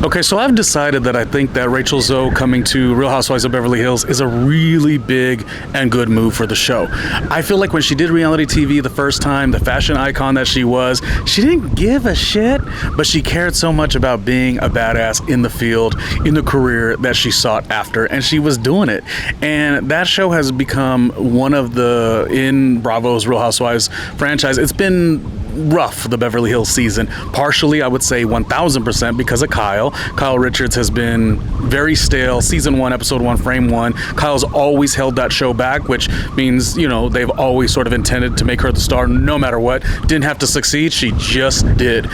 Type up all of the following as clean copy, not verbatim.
Okay, so I've decided that I think that Rachel ZOE coming to Real Housewives of Beverly Hills is a really big and good move for the show. I feel like when she did reality TV the first time, the fashion icon that she was, she didn't give a shit, but she cared so much about being a badass in the field, in the career that she sought after, and she was doing it. And that show has become one of in Bravo's Real Housewives franchise. It's been rough, the Beverly Hills season. Partially, I would say 1000% because of Kyle. Kyle Richards has been very stale. Season 1, episode 1, frame 1. Kyle's always held that show back, which means, they've always sort of intended to make her the star no matter what. Didn't have to succeed. She just did.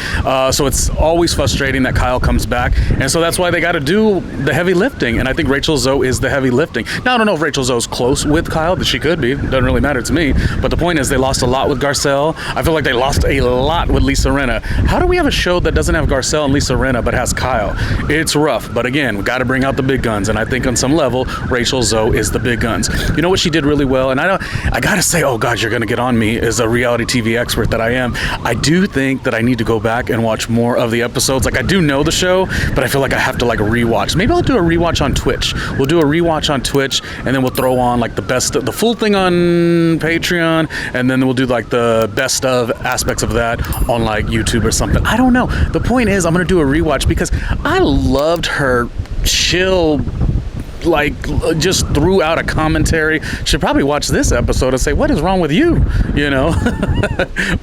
So it's always frustrating that Kyle comes back. And so that's why they got to do the heavy lifting. And I think Rachel ZOE is the heavy lifting. Now, I don't know if Rachel ZOE's close with Kyle, but she could be. Doesn't really matter to me. But the point is they lost a lot with Garcelle. I feel like they lost a lot with Lisa Rinna. How do we have a show that doesn't have Garcelle and Lisa Rinna but has Kyle? It's rough, but again, we got to bring out the big guns, and I think on some level Rachel ZOE is the big guns. You know what she did really well, and I gotta say, oh god, you're gonna get on me as a reality TV expert that I am. I do think that I need to go back and watch more of the episodes. Like, I do know the show, but I feel like I have to rewatch. Maybe I'll do a rewatch on Twitch. We'll do a rewatch on Twitch, and then we'll throw on the full thing on Patreon, and then we'll do the best of aspects of that on YouTube or something. I don't know. The point is, I'm gonna do a rewatch because I loved her chill, just threw out a commentary. Should probably watch this episode and say, what is wrong with you?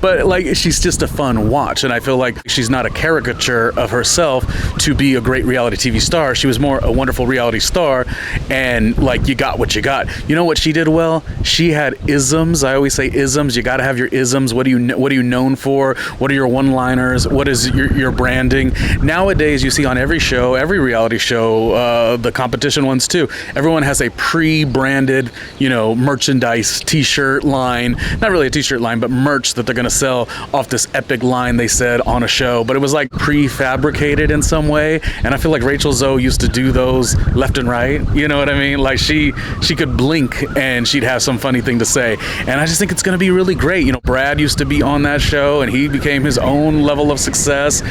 But she's just a fun watch, and I feel like she's not a caricature of herself to be a great reality TV star. She was more a wonderful reality star, and you got what you got. You know what she did well? She had isms. I always say isms. You got to have your isms. What are you known for? What are your one-liners? What is your branding? Nowadays, you see on every show, every reality show, the competition ones too, everyone has a pre-branded, merchandise t-shirt line. Not really a t-shirt line, but merch that they're going to sell off this epic line they said on a show. But it was prefabricated in some way. And I feel like Rachel ZOE used to do those left and right. You know what I mean? She could blink and she'd have some funny thing to say. And I just think it's going to be really great. Brad used to be on that show and he became his own level of success.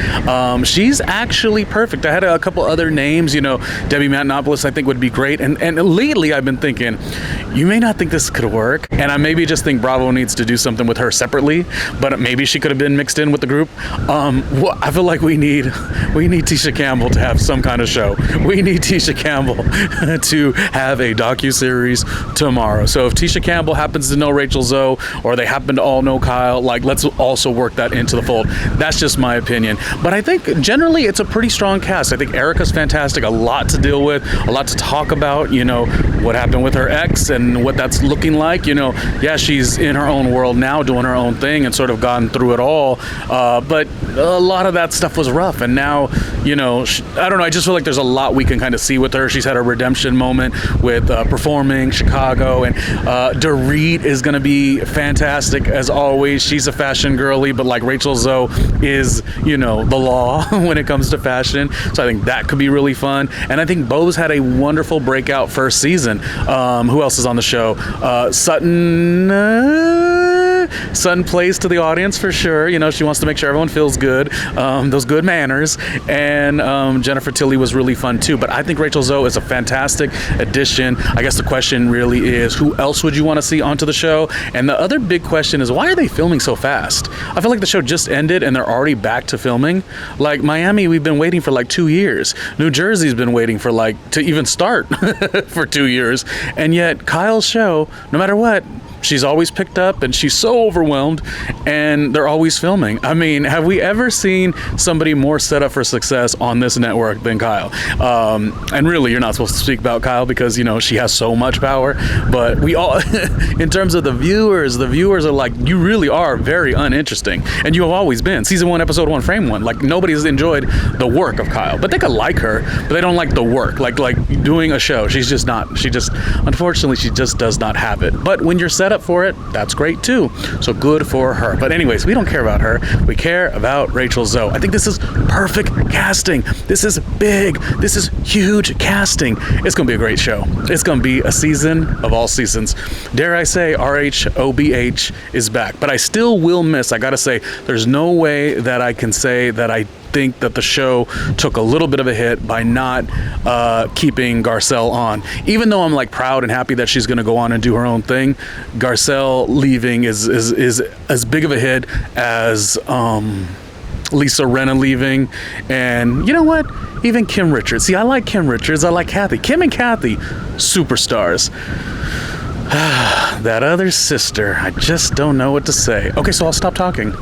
She's actually perfect. I had a couple other names, Debbie Matenopoulos I think would be great. And lately I've been thinking, you may not think this could work. And I maybe just think Bravo needs to do something with her separately, but maybe she could have been mixed in with the group. I feel like we need Tisha Campbell to have some kind of show. We need Tisha Campbell to have a docuseries tomorrow. So if Tisha Campbell happens to know Rachel ZOE, or they happen to all know Kyle, let's also work that into the fold. That's just my opinion. But I think generally it's a pretty strong cast. I think Erica's fantastic, a lot to deal with, a lot to talk about, what happened with her ex and what that's looking like. Yeah, she's in her own world now doing her own thing and sort of gone through it all. But a lot of that stuff was rough. And now, I don't know, I just feel like there's a lot we can kind of see with her. She's had a redemption moment with performing Chicago, and Dorit is going to be fantastic as always. She's a fashion girly, but Rachel ZOE is, the law when it comes to fashion. So I think that could be really fun. And I think Bo's had a wonderful breakout first season. Who else is on the show? Sutton plays to the audience for sure. She wants to make sure everyone feels good. Those good manners. And Jennifer Tilly was really fun too. But I think Rachel ZOE is a fantastic addition. I guess the question really is, who else would you want to see onto the show? And the other big question is, why are they filming so fast? I feel like the show just ended and they're already back to filming. Miami, we've been waiting for 2 years. New Jersey's been waiting for to even start for 2 years. And yet Kyle's show, no matter what, she's always picked up and she's so overwhelmed, and they're always filming. I mean, have we ever seen somebody more set up for success on this network than Kyle? And really, you're not supposed to speak about Kyle because, she has so much power, but we all, in terms of the viewers are you really are very uninteresting, and you have always been. Season 1, episode 1, frame 1. Nobody's enjoyed the work of Kyle, but they could like her, but they don't like the work, like doing a show. Unfortunately, she just does not have it. But when you're set up for it, that's great too. So good for her. But anyways, we don't care about her. We care about Rachel ZOE. I think this is perfect casting. This is big. This is huge casting. It's going to be a great show. It's going to be a season of all seasons. Dare I say, RHOBH is back. But I still will miss, I got to say, there's no way that I can say that I think that the show took a little bit of a hit by not keeping Garcelle on. Even though I'm like proud and happy that she's going to go on and do her own thing, Garcelle leaving is as big of a hit as Lisa Rinna leaving. And you know what? Even Kim Richards. See, I like Kim Richards. I like Kathy. Kim and Kathy, superstars. That other sister, I just don't know what to say. Okay, so I'll stop talking.